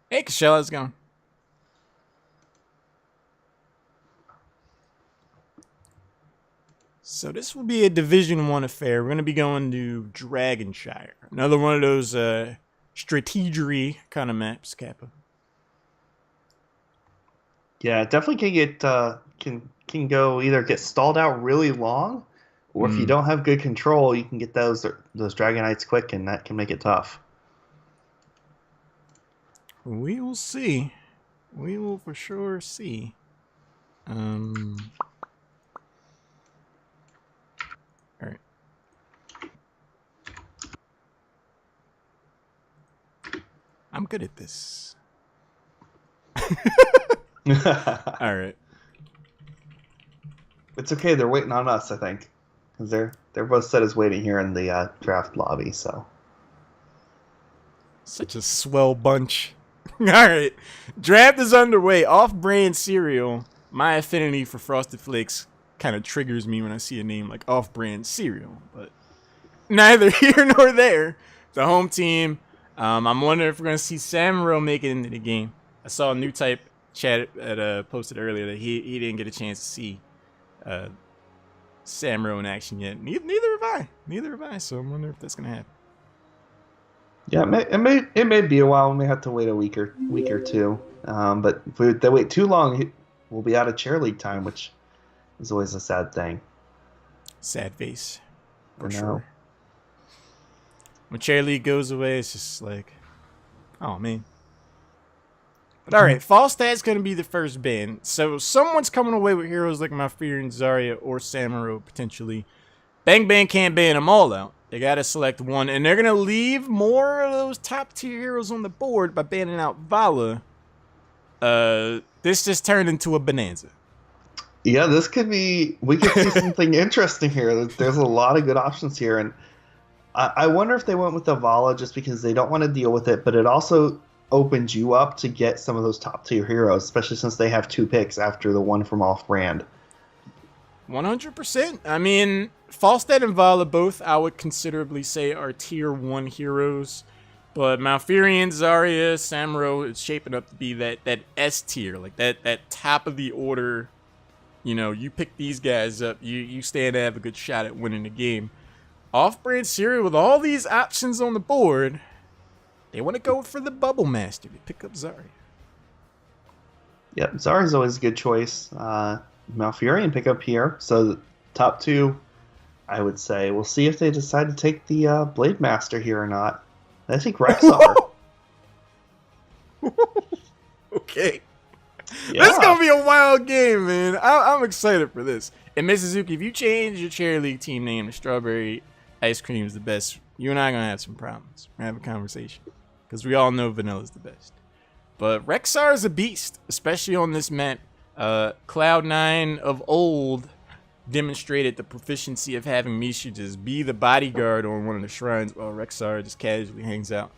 Hey, Kashell, how's it going? So this will be a Division One affair. We're gonna be going to Dragonshire, another one of those strategery kind of maps, Kappa. Yeah, it definitely can get can go either get stalled out really long, or if you Mm. don't have good control, you can get those Dragonites quick, and that can make it tough. We will see. We will for sure see. Um. All right. I'm good at this. All right. It's okay. They're waiting on us, I think, because they're both set as waiting here in the draft lobby. So Such a swell bunch. All right. Draft is underway. Off-brand cereal. My affinity for Frosted Flakes kind of triggers me when I see a name like off-brand cereal, but neither here nor there. The home team. I'm wondering if we're gonna see Samuro make it into the game. I saw a new type chat posted earlier that he didn't get a chance to see uh, Samuro in action yet. Neither have I. Neither have I. So I'm wondering if that's gonna happen. yeah, it may be a while. We may have to wait a week or two. But if they wait too long, we'll be out of chair league time, which is always a sad thing. Sad face, I for know. sure. When Chair League goes away, it's just like, oh man. But all right, Falstad's gonna be the first ban. So someone's coming away with heroes like Malfear and Zarya or Samuro potentially. Bang Bang can't ban them all out. They gotta select one, and they're gonna leave more of those top tier heroes on the board by banning out Vala. This just turned into a bonanza. Yeah, this could be. We could see something interesting here. There's a lot of good options here, and I wonder if they went with the Vala just because they don't want to deal with it, but it also opens you up to get some of those top tier heroes, especially since they have two picks after the one from off brand. 100%. I mean, Falstad and Vala both I would considerably say are tier 1 heroes. But Malfurion, Zarya, Samuro is shaping up to be that S tier, like that top of the order. You know, you pick these guys up, you stand to have a good shot at winning the game. Off-brand Syria with all these options on the board, they want to go for the Bubble Master. They pick up Zarya. Yep, Zarya's always a good choice. Malfurion pick up here, so the top two, I would say. We'll see if they decide to take the Blade Master here or not. I think Rexar. Okay. This is Yeah. gonna be a wild game, man. I'm excited for this. And Mizuzuki, if you change your Cherry League team name to Strawberry Ice Cream is the best, you and I are gonna have some problems. We're gonna have a conversation. Because we all know Vanilla's the best. But Rexar is a beast, especially on this map. Cloud9 of old demonstrated the proficiency of having Misha just be the bodyguard on one of the shrines while Rexar just casually hangs out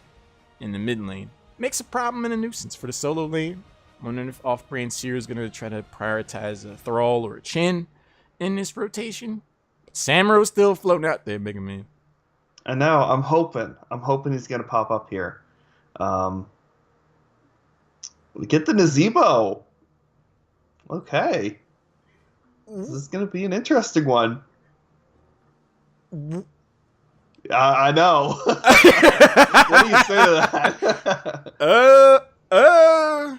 in the mid lane. Makes a problem and a nuisance for the solo lane. Wondering if off-brand Seer is going to try to prioritize a Thrall or a Chin in this rotation. But Samuro's still floating out there, Mega Man. I know. I'm hoping. I'm hoping he's gonna pop up here. Um, we get the Nazebo. Okay, this is gonna be an interesting one. I know. What do you say to that? uh, uh.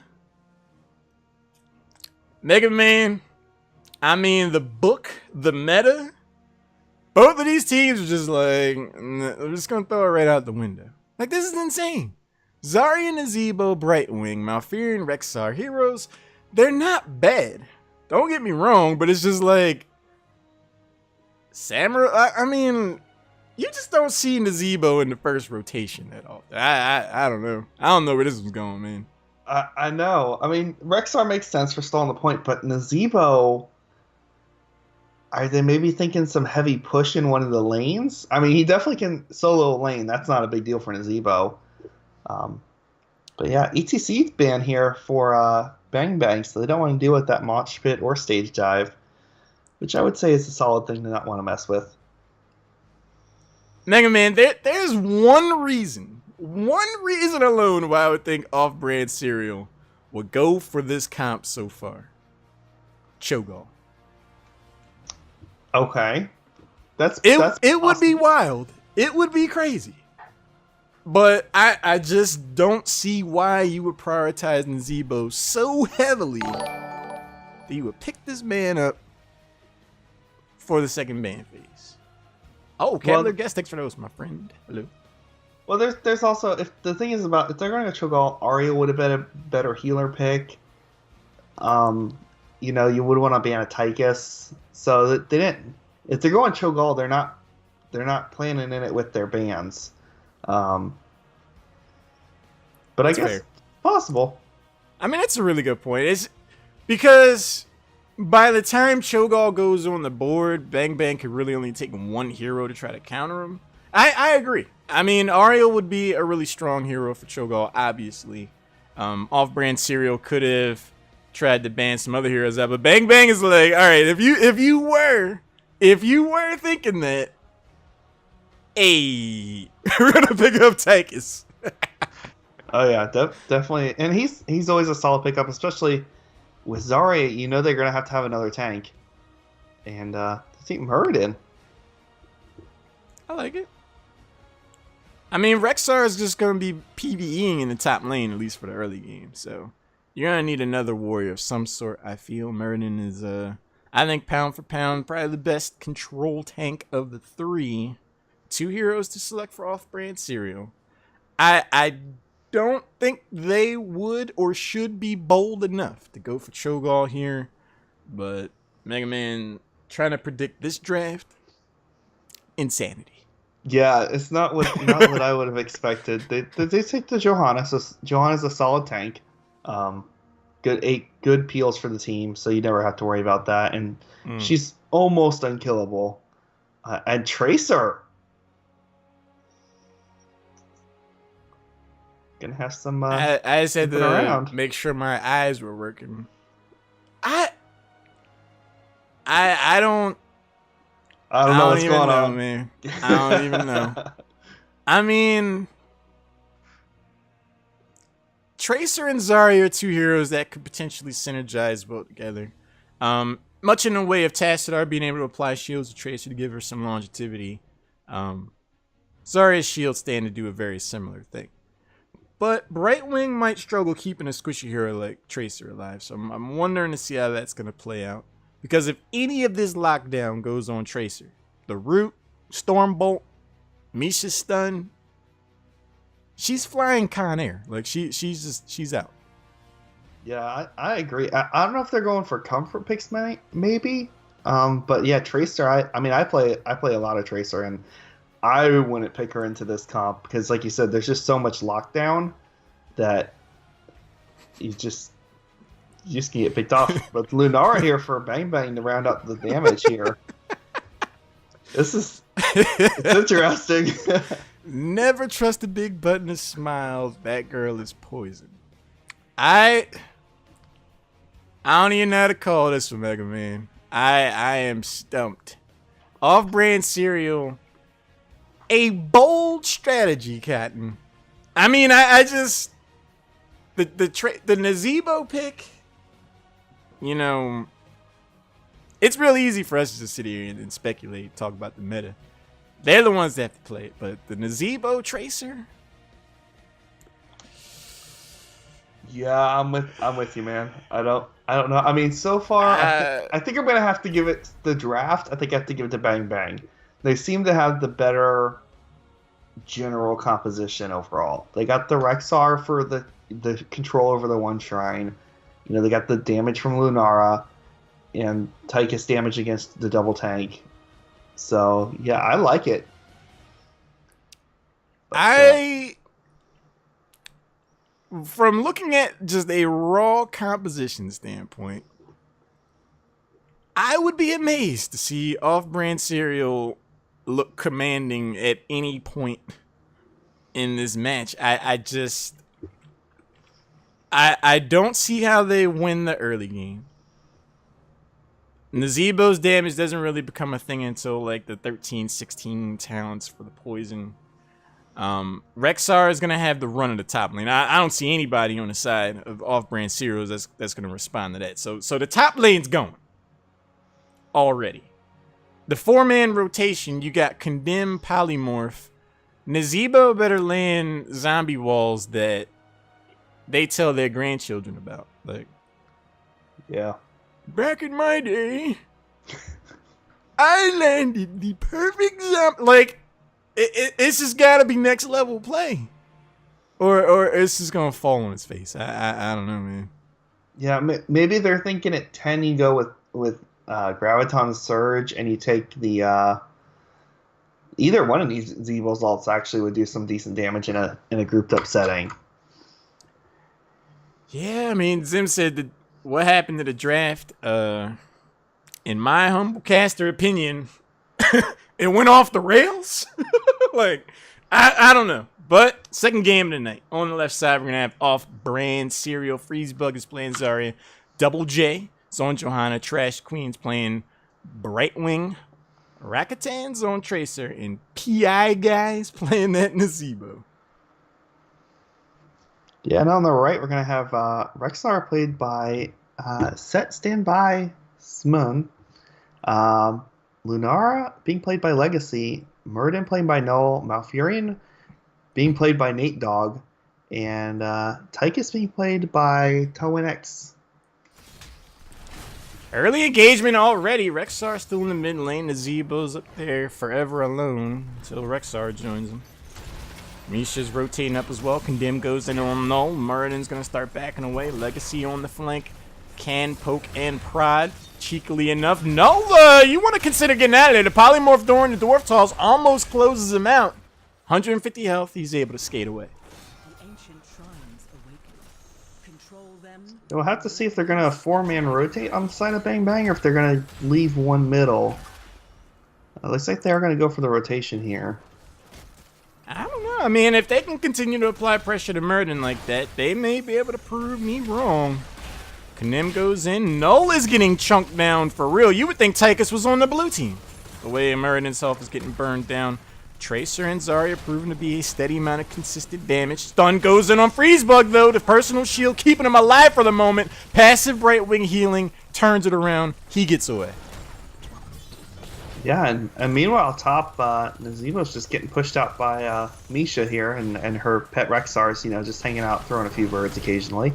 Mega Man, I mean, the book, the meta, both of these teams are just like, we're just gonna throw it right out the window. Like, this is insane. Zarya, Nazebo, Brightwing, Malfear, and Rexar heroes, they're not bad. Don't get me wrong, but it's just like, Samurai, I mean, you just don't see Nazebo in the first rotation at all. I don't know. I don't know where this was going, man. I know. I mean, Rexar makes sense for stalling the point, but Nazebo, are they maybe thinking some heavy push in one of the lanes? I mean, he definitely can solo a lane. That's not a big deal for Nazebo. Um, but yeah, ETC ban here for Bang Bang, so they don't want to deal with that Mosh Pit or Stage Dive, which I would say is a solid thing to not want to mess with. Mega Man, there's one reason alone why I would think off-brand cereal would go for this comp so far. Cho'Gall. Okay. That's It possible. would be wild. It would be crazy. But I just don't see why you would prioritize Nazebo so heavily that you would pick this man up for the second ban phase. Oh, Cavalier guest, thanks for those, my friend. Hello. Well, there's also, if the thing is about, if they're going to Cho'Gall, Aria would have been a better healer pick. You know, you would want to ban a Tychus. So they didn't. If they're going Cho'Gall, they're not planning in it with their bans. But I guess it's possible. I mean, that's a really good point. It's because by the time Cho'Gall goes on the board, Bang Bang could really only take one hero to try to counter him. I agree. I mean, Ariel would be a really strong hero for Cho'Gall, obviously. Off-brand Cereal could have tried to ban some other heroes out, but Bang Bang is like, all right, if you were thinking that, hey, we're gonna pick up Tychus. Oh yeah, definitely, and he's always a solid pickup, especially with Zarya. You know they're gonna have to have another tank, and take Muradin. I like it. I mean, Rexxar is just gonna be PvEing in the top lane, at least for the early game. So you're gonna need another warrior of some sort. I feel Muradin is I think pound for pound, probably the best control tank of the three. 2 heroes to select for off-brand Cereal. I don't think they would or should be bold enough to go for Cho'Gall here, but Mega Man trying to predict this draft, insanity. Yeah, it's not what I would have expected. They take the Johanna. So Johanna's a solid tank. Good peels for the team, so you never have to worry about that. And she's almost unkillable. And Tracer. Gonna have some. I just had to make sure my eyes were working. I don't know what's going on, man. I don't even know. I mean, Tracer and Zarya are 2 heroes that could potentially synergize well together. Much in the way of Tassadar being able to apply shields to Tracer to give her some longevity. Zarya's shields stand to do a very similar thing. But Brightwing might struggle keeping a squishy hero like Tracer alive, so I'm wondering to see how that's going to play out. Because if any of this lockdown goes on Tracer, the Root, Stormbolt, Misha's stun, she's flying Con Air. Like, she's out. Yeah, I agree. I don't know if they're going for comfort picks, maybe. But yeah, Tracer, I play a lot of Tracer, and I wouldn't pick her into this comp because, like you said, there's just so much lockdown that you just can get picked off. But Lunara here for Bang Bang to round up the damage here. It's interesting. Never trust a big button to smile. That girl is poison. I don't even know how to call this one, Mega Man. I am stumped. Off-brand Cereal. A bold strategy, Captain. I mean, I just the Nazebo pick. You know, it's really easy for us to sit here and speculate, talk about the meta. They're the ones that have to play it, but the Nazebo Tracer. Yeah, I'm with you, man. I don't know. I mean, so far, I think I'm gonna have to give it the draft. I think I have to give it to Bang Bang. They seem to have the better general composition overall. They got the Rexxar for the control over the one shrine. You know, they got the damage from Lunara and Tychus damage against the double tank. So yeah, I like it. But, from looking at just a raw composition standpoint, I would be amazed to see off-brand Cereal look commanding at any point in this match. I don't see how they win the early game. Nazebo's damage doesn't really become a thing until like the 13, 16 talents for the poison. Rexxar is going to have the run of the top lane. I don't see anybody on the side of off-brand Cereals that's going to respond to that. So the top lane's going already. The 4-man rotation, you got Condemn, Polymorph. Nazeebo better land zombie walls that they tell their grandchildren about. Like, Yeah. back in my day, I landed the perfect zombie. Like, it's just gotta be next level play, or it's just gonna fall on its face. I don't know, man. Yeah, maybe they're thinking at 10 you go with Graviton Surge and you take the either one of these Zeebo's ults actually would do some decent damage in a grouped up setting. Yeah, I mean, Zim said that what happened to the draft, in my humble caster opinion, it went off the rails. Like, I don't know. But second game of the night. On the left side, we're going to have off-brand Serial. Freezebug is playing Zarya. Double J is on Johanna. Trash Queen's playing Brightwing. Rakitan's on Tracer. And PI guys playing that Nazeebo. Yeah, and on the right, we're going to have Rexxar played by Set Standby Smoon. Lunara being played by Legacy. Murden played by Null. Malfurion being played by Nate Dogg. And Tychus being played by TowenX. Early engagement already. Rexxar still in the mid lane. Nazeebo's up there forever alone until Rexxar joins him. Misha's rotating up as well. Condemn goes in on Null. Murden's going to start backing away. Legacy on the flank. Can poke and prod. Cheekily enough. Null, you want to consider getting out of there. The Polymorph during the Dwarf Toss almost closes him out. 150 health. He's able to skate away. The ancient shrines awaken. Control them. We'll have to see if they're going to 4-man rotate on the side of Bang Bang or if they're going to leave one middle. Looks like they're going to go for the rotation here. I don't know. I mean, if they can continue to apply pressure to Murden like that, they may be able to prove me wrong. Kanim goes in. Null is getting chunked down for real. You would think Tychus was on the blue team. The way Murden's health is getting burned down. Tracer and Zarya proven to be a steady amount of consistent damage. Stun goes in on Freezebug, though. The personal shield keeping him alive for the moment. Passive Brightwing healing. Turns it around. He gets away. Yeah, and meanwhile, top Nazeebo's just getting pushed out by Misha here, and her pet Rexxar's, just hanging out, throwing a few birds occasionally.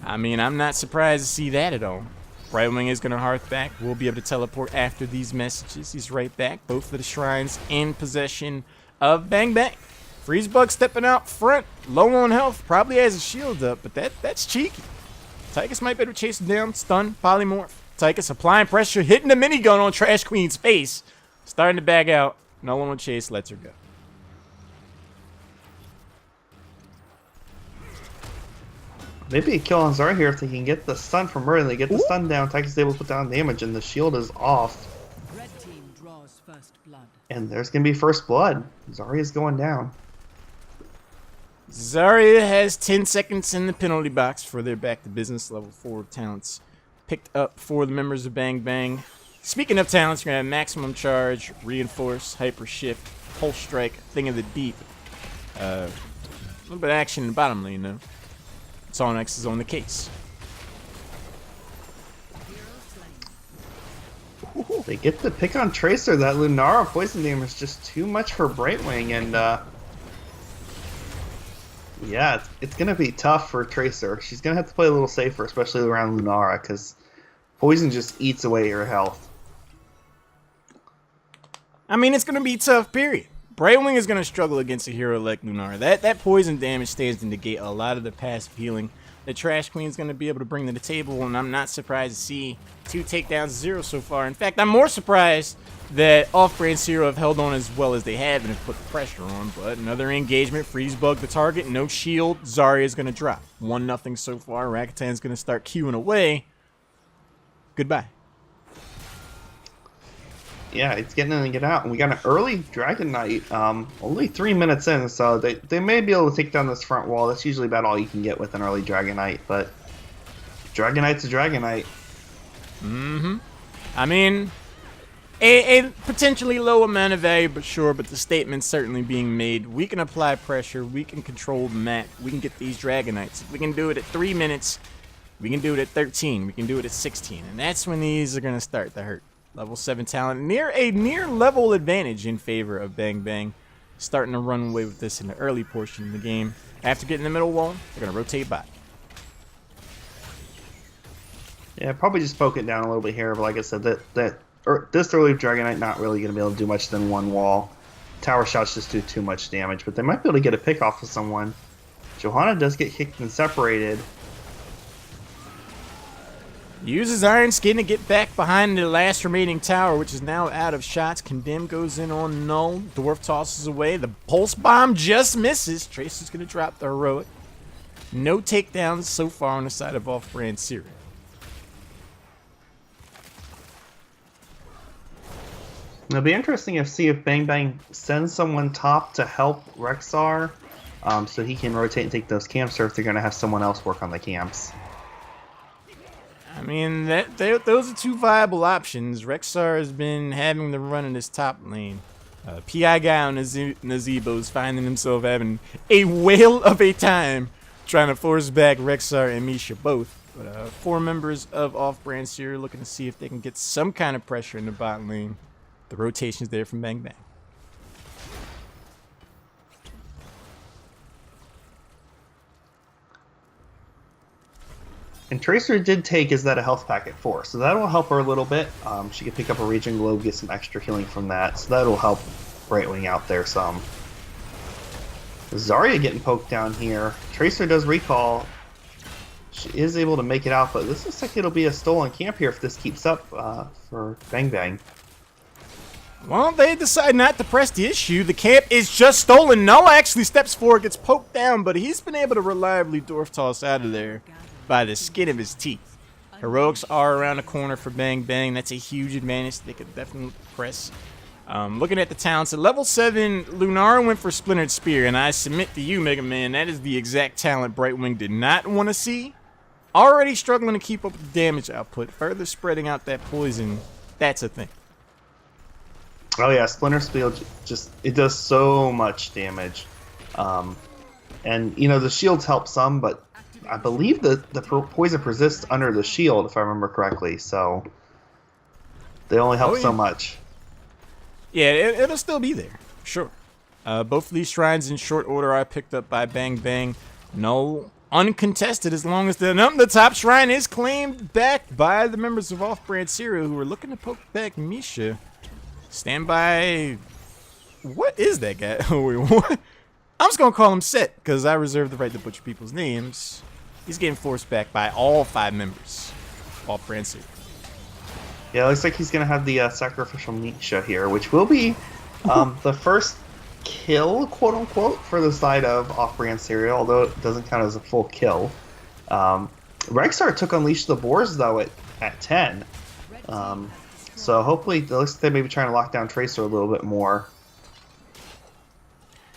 I mean, I'm not surprised to see that at all. Brightwing is going to hearth back. We'll be able to teleport after these messages. He's right back. Both of the shrines in possession of Bang Bang. Freezebug stepping out front, low on health, probably has a shield up, but that's cheeky. Tychus might be able to chase him down, stun, Polymorph. Tychus applying pressure, hitting the minigun on Trash Queen's face. Starting to back out. No one will chase, lets her go. Maybe a kill on Zarya here if they can get the stun from Murden. They get the stun down, Tychus is able to put down damage, and the shield is off. Red team draws first blood. And there's going to be first blood. Zarya's going down. Zarya has 10 seconds in the penalty box for their back to business level 4 talents. Picked up for the members of Bang Bang. Speaking of talents, you're going to have Maximum Charge, Reinforce, Hyper Shift, Pulse Strike, Thing of the Deep. A little bit of action in the bottom lane, though. Sonic is on the case. They get the pick on Tracer. That Lunara poison damage is just too much for Brightwing, and yeah, it's going to be tough for Tracer. She's going to have to play a little safer, especially around Lunara, because poison just eats away her health. I mean, it's going to be tough, period. Brightwing is going to struggle against a hero like Lunara. That poison damage stands to negate a lot of the passive healing that Trash Queen is going to be able to bring to the table, and I'm not surprised to see 2 takedowns, 0 so far. In fact, I'm more surprised that off-brand Zero have held on as well as they have and have put the pressure on. But another engagement, Freezebug the target, no shield. Zarya is going to drop. 1-0 so far. Rakitan's going to start queuing away. Goodbye. Yeah, it's getting in and get out. And we got an early Dragon Knight, only 3 minutes in, so they may be able to take down this front wall. That's usually about all you can get with an early Dragon Knight, but Dragon Knight's a Dragon Knight. Mm-hmm. I mean, a potentially low amount of value, but sure, but the statement's certainly being made. We can apply pressure, we can control the map, we can get these Dragonites. If we can do it at 3 minutes, we can do it at 13, we can do it at 16, and that's when these are going to start to hurt. Level 7 talent, near level advantage in favor of Bang Bang. Starting to run away with this in the early portion of the game. After getting the middle wall, they're going to rotate back. Yeah, probably just poke it down a little bit here, but like I said, this early Dragonite not really going to be able to do much than one wall. Tower shots just do too much damage, but they might be able to get a pick off of someone. Johanna does get kicked and separated. Uses Iron Skin to get back behind the last remaining tower, which is now out of shots. Condemn goes in on Null. Dwarf tosses away. The Pulse Bomb just misses. Tracer's going to drop the Heroic. No takedowns so far on the side of Off-Brand Syria. It'll be interesting to see if Bang Bang sends someone top to help Rexar, so he can rotate and take those camps, or if they're going to have someone else work on the camps. I mean, those are two viable options. Rexar has been having the run in this top lane. PI guy on Nazeebo's finding himself having a whale of a time trying to force back Rexar and Misha both. But 4 members of Off-Brand Syria looking to see if they can get some kind of pressure in the bot lane. The rotation's there from Bang Bang. And Tracer did take Is That a Health Pack at 4, so that'll help her a little bit. She can pick up a Raging Globe, get some extra healing from that, so that'll help Brightwing out there some. Zarya getting poked down here. Tracer does recall. She is able to make it out, but this looks like it'll be a stolen camp here if this keeps up for Bang Bang. Well, they decide not to press the issue. The camp is just stolen. Null actually steps forward, gets poked down, but he's been able to reliably Dwarf Toss out of there by the skin of his teeth. Heroics are around the corner for Bang Bang. That's a huge advantage. They could definitely press. Looking at the talents, at level 7, Lunara went for Splintered Spear, and I submit to you, Mega Man, that is the exact talent Brightwing did not want to see. Already struggling to keep up with the damage output, further spreading out that poison. That's a thing. Oh yeah, Splinter Spear just it does so much damage, and you know the shields help some, but I believe the poison persists under the shield if I remember correctly, so they only help so much. Yeah, it'll still be there, sure. Both of these shrines in short order are picked up by Bang Bang. No uncontested as long as the top shrine is claimed back by the members of Off-Brand Syria who are looking to poke back Misha. Stand by. What is that guy? What? I'm just gonna call him Set because I reserve the right to butcher people's names. He's getting forced back by all 5 members. Off-Brand Syria. Yeah, it looks like he's gonna have the sacrificial Misha here, which will be the first kill, quote unquote, for the side of Off-Brand Syria, although it doesn't count as a full kill. Rexar took Unleash the Boars though at 10. So hopefully, it looks like they may be trying to lock down Tracer a little bit more.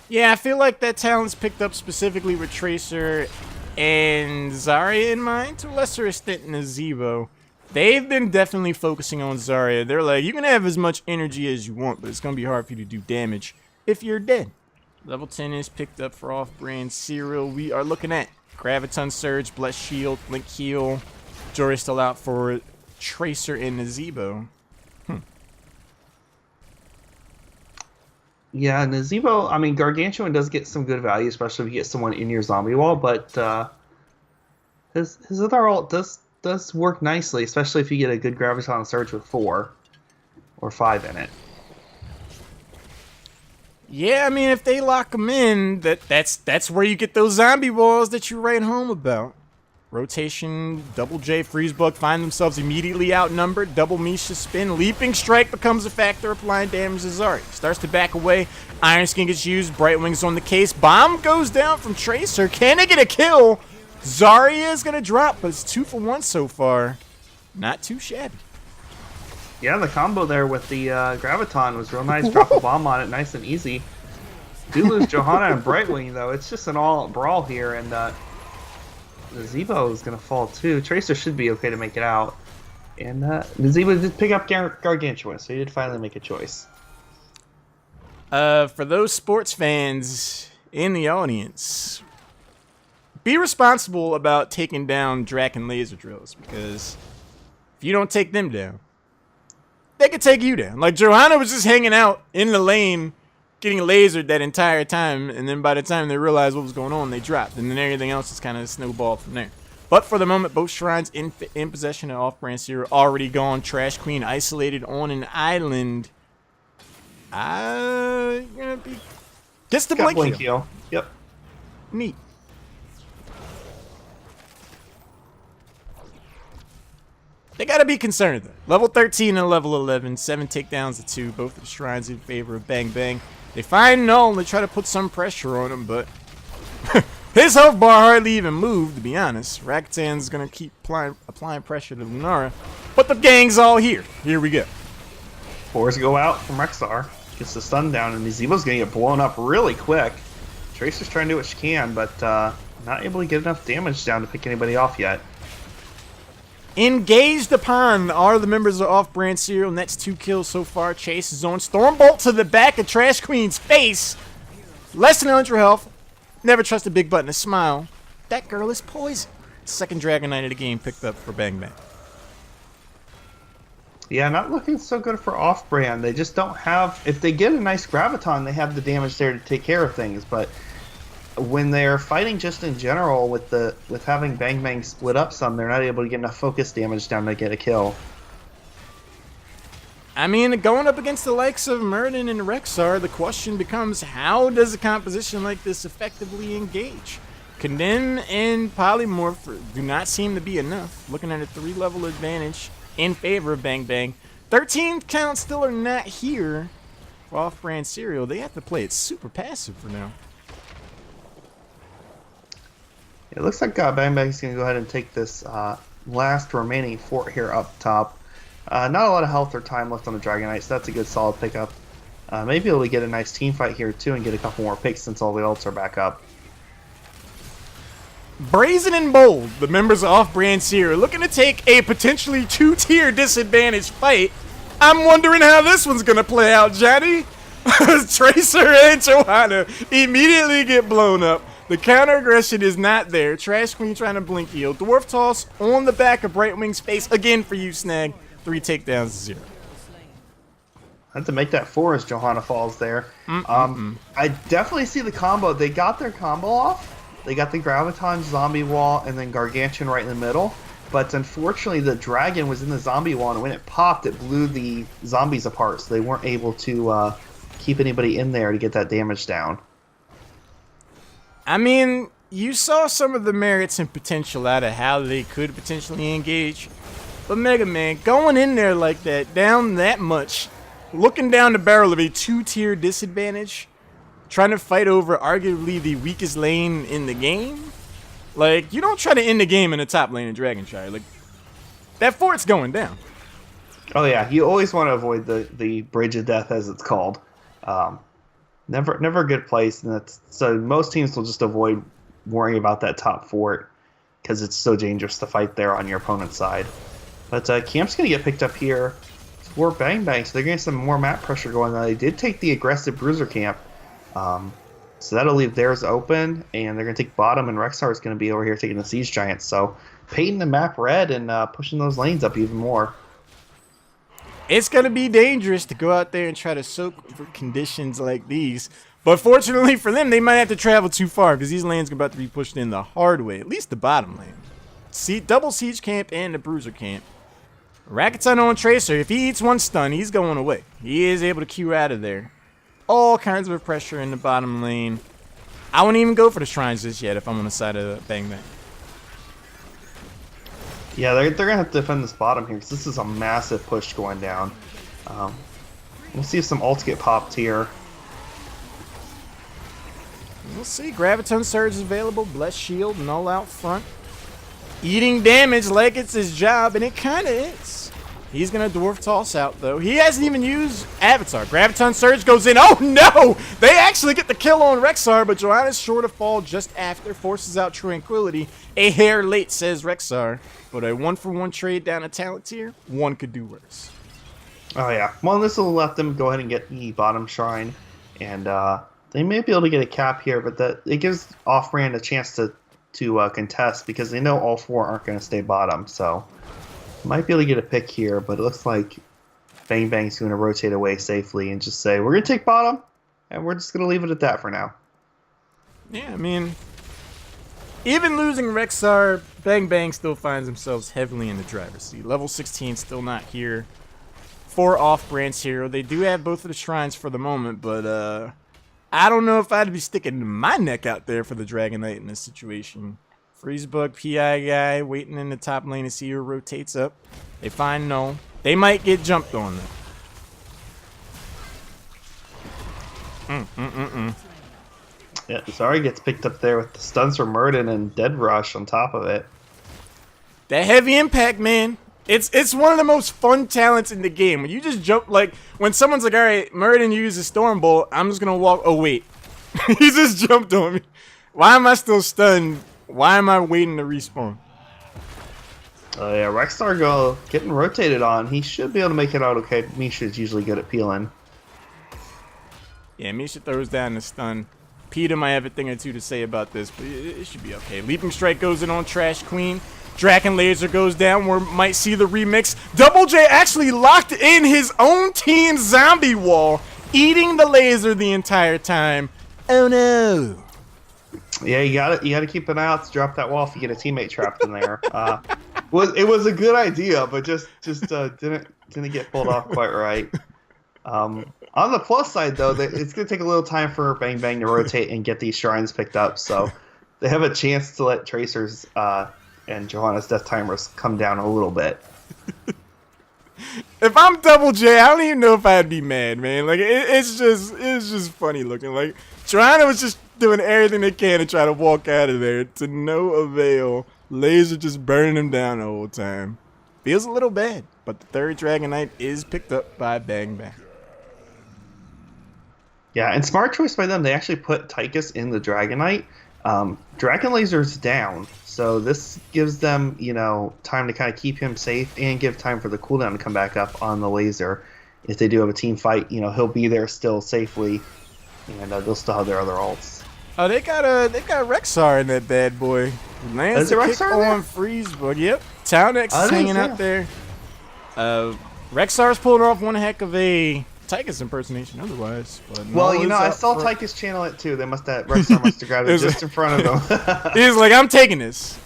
Yeah, I feel like that talent's picked up specifically with Tracer and Zarya in mind, to a lesser extent Nazeebo. They've been definitely focusing on Zarya. They're like, you can have as much energy as you want, but it's going to be hard for you to do damage if you're dead. Level 10 is picked up for Off-Brand Syria. We are looking at Graviton Surge, Bless Shield, Blink Heal. Jory's still out for Tracer and Nazeebo. Yeah, Nazeebo, I mean, Gargantuan does get some good value, especially if you get someone in your zombie wall, but his other ult does work nicely, especially if you get a good Graviton Surge with 4 or 5 in it. Yeah, I mean, if they lock them in, that's where you get those zombie walls that you write home about. Rotation, Double J, Freeze Bug find themselves immediately outnumbered. Double Misha spin, Leaping Strike becomes a factor, applying damage to Zarya. Starts to back away, Iron Skin gets used, Brightwing's on the case. Bomb goes down from Tracer. Can they get a kill? Zarya is going to drop, but it's 2 for 1 so far. Not too shabby. Yeah, the combo there with the Graviton was real nice. Drop a bomb on it, nice and easy. Do lose Johanna and Brightwing, though. It's just an all-out brawl here, and Nazeebo is going to fall, too. Tracer should be okay to make it out. And Nazeeba did pick up Gargantua, so he did finally make a choice. For those sports fans in the audience, be responsible about taking down Draken laser drills, because if you don't take them down, they could take you down. Like, Johanna was just hanging out in the lane, getting lasered that entire time, and then by the time they realized what was going on, they dropped, and then everything else is kind of snowballed from there. But for the moment, both shrines in possession of off-brand Seer already gone. Trash Queen isolated on an island. Gonna be gets the blink heal. Yep. Neat. They gotta be concerned though. Level 13 and level 11, 7 takedowns to 2, both of the shrines in favor of Bang Bang. They find Null and they try to put some pressure on him, but his health bar hardly even moved, to be honest. Rakitan's gonna keep applying pressure to Lunara, but the gang's all here. Here we go. Fours go out from Rexxar. Gets the stun down, and Nazeebo's gonna get blown up really quick. Tracer's trying to do what she can, but not able to get enough damage down to pick anybody off yet. Engaged upon are the members of Off-Brand Serial. Nets 2 kills so far. Chase is on. Stormbolt to the back of Trash Queen's face. Less than 100 health. Never trust a big button to smile. That girl is poison. Second Dragon Knight of the game picked up for Bang Bang. Yeah, not looking so good for Off-Brand. They just don't have... If they get a nice Graviton, they have the damage there to take care of things, but when they're fighting just in general with having Bang Bang split up some, they're not able to get enough focus damage down to get a kill. I mean, going up against the likes of Murden and Rexxar, the question becomes, how does a composition like this effectively engage? Condemn and Polymorph do not seem to be enough. Looking at a 3-level advantage in favor of Bang Bang. 13 counts still are not here for Off-Brand Serial. They have to play it super passive for now. It looks like Bang Bang's going to go ahead and take this last remaining fort here up top. Not a lot of health or time left on the Dragon Knight, so that's a good solid pickup. Maybe able to get a nice team fight here too and get a couple more picks since all the ults are back up. Brazen and bold, the members of Off-Brand Seer are looking to take a potentially 2-tier disadvantage fight. I'm wondering how this one's going to play out, Johnny. Tracer and Johanna immediately get blown up. The counter aggression is not there. Trash Queen trying to blink heal. Dwarf Toss on the back of Brightwing's face. Again for you, Snag. 3 takedowns to 0. I had to make that 4 as Johanna falls there. I definitely see the combo. They got their combo off. They got the Graviton zombie wall and then Gargantuan right in the middle. But unfortunately, the dragon was in the zombie wall, and when it popped, it blew the zombies apart. So they weren't able to keep anybody in there to get that damage down. I mean, you saw some of the merits and potential out of how they could potentially engage. But Mega Man, going in there like that, down that much, looking down the barrel of a 2-tier disadvantage, trying to fight over arguably the weakest lane in the game, like, you don't try to end the game in the top lane of Dragonshire. Like, that fort's going down. Oh yeah, you always want to avoid the Bridge of Death, as it's called. Never a good place, and so most teams will just avoid worrying about that top fort because it's so dangerous to fight there on your opponent's side. But Camp's going to get picked up here for Bang Bang, so they're getting some more map pressure going on. They did take the aggressive Bruiser Camp, so that'll leave theirs open, and they're going to take bottom, and Rexxar is going to be over here taking the Siege Giants. So painting the map red and pushing those lanes up even more. It's going to be dangerous to go out there and try to soak for conditions like these. But fortunately for them, they might have to travel too far because these lanes are about to be pushed in the hard way. At least the bottom lane. See, double Siege Camp and the Bruiser Camp. Rakitan on Tracer. If he eats one stun, he's going away. He is able to Q out of there. All kinds of pressure in the bottom lane. I wouldn't even go for the shrines just yet if I'm on the side of Bang Bang. Yeah, they're going to have to defend this bottom here because this is a massive push going down. We'll see if some ults get popped here. We'll see. Graviton Surge is available. Bless Shield, Null out front. Eating damage like it's his job, and it kind of is. He's going to Dwarf Toss out, though. He hasn't even used Avatar. Graviton Surge goes in. Oh, no! They actually get the kill on Rexxar, but Johanna's sure to fall just after. Forces out Tranquility. A hair late, says Rexxar. But a 1-for-1 trade down a talent tier, one could do worse. Oh, yeah. Well, this will let them go ahead and get the bottom shrine. And they may be able to get a cap here, but it gives off-brand a chance to contest because they know all 4 aren't going to stay bottom. So might be able to get a pick here, but it looks like Bang Bang's going to rotate away safely and just say, we're going to take bottom, and we're just going to leave it at that for now. Yeah, I mean, even losing Rexxar, Bang Bang still finds themselves heavily in the driver's seat. Level 16 still not here for off-brand's hero. They do have both of the shrines for the moment, but I don't know if I'd be sticking my neck out there for the Dragon Knight in this situation. Freezebug PI guy waiting in the top lane to see who rotates up. They find no. They might get jumped on though. Yeah, Zari gets picked up there with the stuns from Murden and Dead Rush on top of it. That heavy impact, man. It's one of the most fun talents in the game. When you just jump, like, when someone's like, all right, Murden uses Storm Bolt, I'm just going to walk. Oh, wait. He just jumped on me. Why am I still stunned? Why am I waiting to respawn? Yeah, Rexxar getting rotated on. He should be able to make it out okay. Misha's usually good at peeling. Yeah, Misha throws down the stun. Peter might have a thing or two to say about this, but it should be okay. Leaping Strike goes in on Trash Queen. Draken Laser goes down. We might see the remix. Double J actually locked in his own team's zombie wall, eating the laser the entire time. Oh no. Yeah, you gotta keep an eye out to drop that wall if you get a teammate trapped in there. It was a good idea, but just didn't get pulled off quite right. On the plus side, though, it's gonna take a little time for Bang Bang to rotate and get these shrines picked up, so they have a chance to let Tracers and Johanna's death timers come down a little bit. If I'm Double J, I don't even know if I'd be mad, man. Like it's just funny looking. Like Johanna was just doing everything they can to try to walk out of there to no avail. Laser just burning them down the whole time. Feels a little bad, but the third Dragon Knight is picked up by Bang Bang. Yeah, and smart choice by them. They actually put Tychus in the Dragon Knight. Dragon Laser's down, so this gives them, time to kind of keep him safe and give time for the cooldown to come back up on the Laser. If they do have a team fight, he'll be there still safely, and they'll still have their other ults. Oh, they got Rexxar in that bad boy. Lands the kick on Freezebug. Yep, Town X is hanging out there. Rexxar's pulling off one heck of a Tychus impersonation otherwise. But well, I saw Tychus channel it too. Rexxar must have grabbed it just in front of him. He's like, I'm taking this.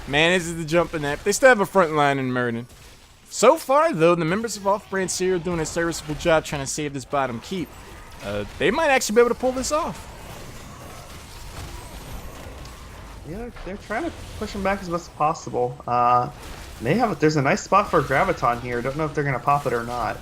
Man, this is the jumping app. They still have a front line in Murden. So far, though, the members of Off-Brand Seer are doing a serviceable job trying to save this bottom keep. They might actually be able to pull this off. Yeah, they're trying to push him back as much as possible. There's a nice spot for a Graviton here. Don't know if they're going to pop it or not.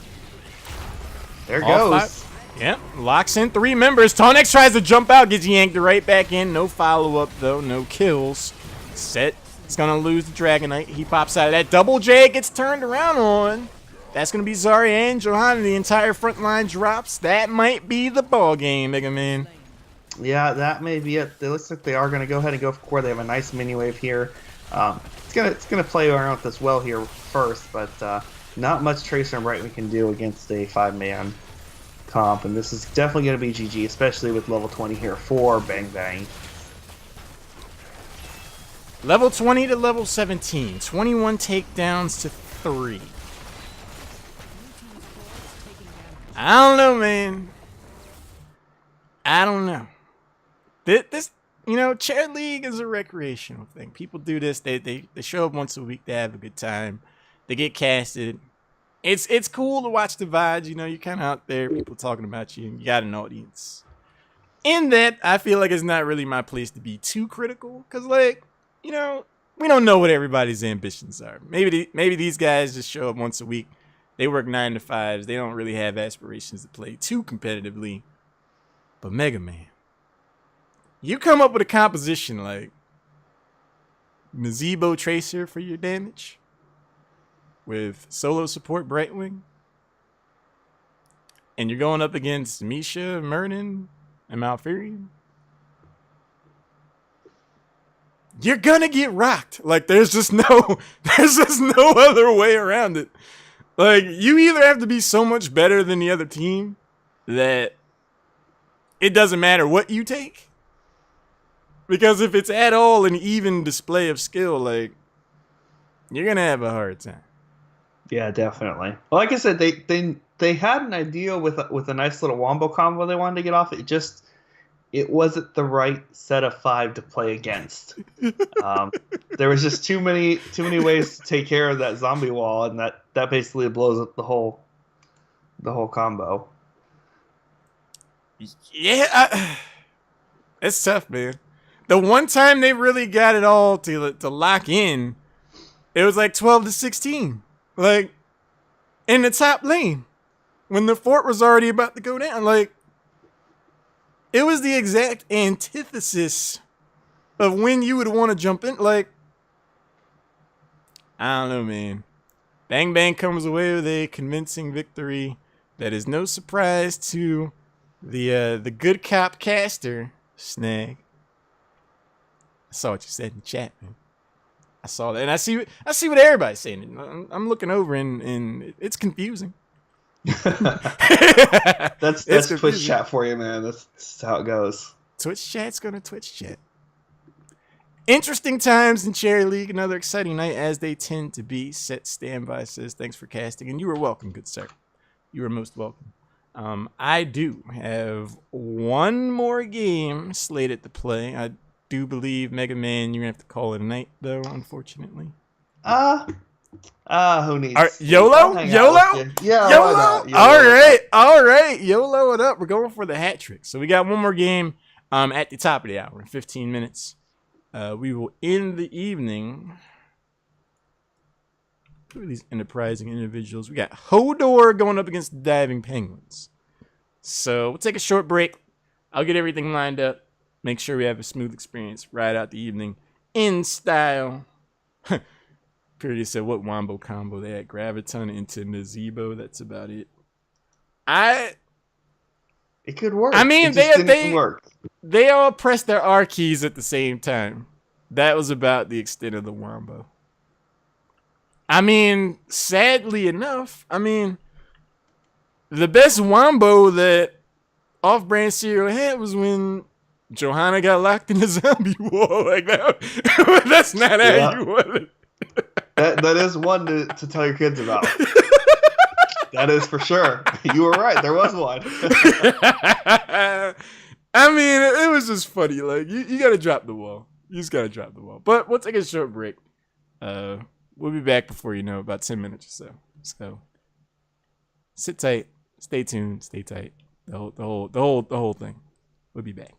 There goes. Yep, locks in 3 members. Tonex tries to jump out, gets yanked right back in. No follow-up, though. No kills. Set. He's going to lose the Dragon Knight. He pops out of that. Double J gets turned around on. That's going to be Zari and Johanna. The entire front line drops. That might be the ball game, Mega Man. Yeah, that may be it. It looks like they are going to go ahead and go for core. They have a nice mini wave here. It's gonna play around with this well here first, but not much Tracer and Brightwing can do against a 5-man comp, and this is definitely going to be GG, especially with level 20 here for Bang Bang. Level 20 to level 17. 21 takedowns to 3. I don't know, man. I don't know. This Chair League is a recreational thing. People do this. They show up once a week. They have a good time. They get casted. It's cool to watch the vibes. You're kind of out there. People talking about you. And you got an audience. In that, I feel like it's not really my place to be too critical. Because, we don't know what everybody's ambitions are. Maybe these guys just show up once a week. They work 9 to 5s. They don't really have aspirations to play too competitively. But Mega Man, you come up with a composition like Nazeebo Tracer for your damage. with solo support Brightwing, and you're going up against Misha, Mernon, and Malfurion, you're gonna get rocked. Like there's just no other way around it. Like you either have to be so much better than the other team that it doesn't matter what you take. Because if it's at all an even display of skill, like you're gonna have a hard time. Yeah, definitely. Well, like I said, they had an idea with a nice little wombo combo they wanted to get off. It wasn't the right set of 5 to play against. There was just too many ways to take care of that zombie wall, and that basically blows up the whole combo. Yeah, it's tough, man. The one time they really got it all to lock in, it was like 12-16, like in the top lane when the fort was already about to go down. Like it was the exact antithesis of when you would want to jump in. Like I don't know, man. Bang Bang comes away with a convincing victory that is no surprise to the good cop caster Snag. I saw what you said in the chat, man. I saw that, and I see what everybody's saying. I'm looking over, and it's confusing. That's confusing. Twitch chat for you, man. That's how it goes. Twitch chat's gonna Twitch chat. Interesting times in Cherry League. Another exciting night, as they tend to be. Set Standby says, thanks for casting, and you are welcome, good sir. You are most welcome. I do have one more game slated to play. I do believe Mega Man, you're gonna have to call it a night, though. Unfortunately. Who needs? YOLO? YOLO? Yeah. YOLO? All right. YOLO it up. We're going for the hat trick. So we got one more game at the top of the hour in 15 minutes. We will end the evening. Who are these enterprising individuals? We got Hodor going up against the Diving Penguins. So we'll take a short break. I'll get everything lined up. Make sure we have a smooth experience right out the evening in style. Purity said, what wombo combo? They had Graviton into Nazebo. That's about it. It could work. I mean, didn't work. They all pressed their R keys at the same time. That was about the extent of the wombo. I mean, sadly enough, the best wombo that Off-Brand Cereal had was when Johanna got locked in a zombie wall like that. That's not how you want it. That is one to tell your kids about. That is for sure. You were right. There was one. It was just funny. Like you gotta drop the wall. You just gotta drop the wall. But we'll take a short break. We'll be back before you know, about 10 minutes or so. So sit tight, stay tuned, stay tight. The whole thing. We'll be back.